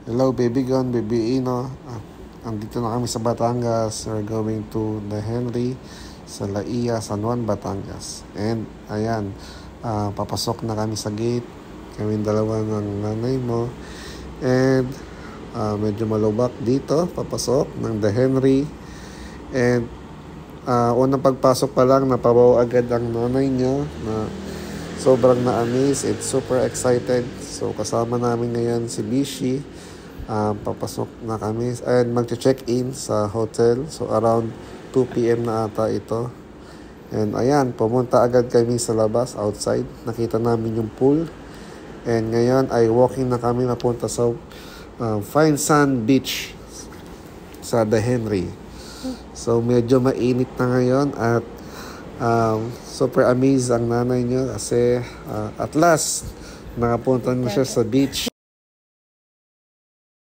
Hello, baby Gon, baby Ino. Andito na kami sa Batangas. We're going to the Henry sa Laia, San Juan, Batangas. And ayan, papasok na kami sa gate. Kami dalawa ng nanay mo. And medyo malubak dito, papasok ng the Henry. And unang pagpasok pa lang, napabaw agad ang nanay niya na sobrang na-amaze. It's super excited. So kasama namin ngayon si Bishi. Papasok na kami and mag-check-in sa hotel. So around 2 p.m. na ata ito. And ayan, pumunta agad kami sa labas, outside. Nakita namin yung pool. And ngayon ay walking na kami mapunta sa Fine Sand Beach sa The Henry. So medyo mainit na ngayon at super amazed ang nanay niyo kasi at last nakapunta na siya sa beach.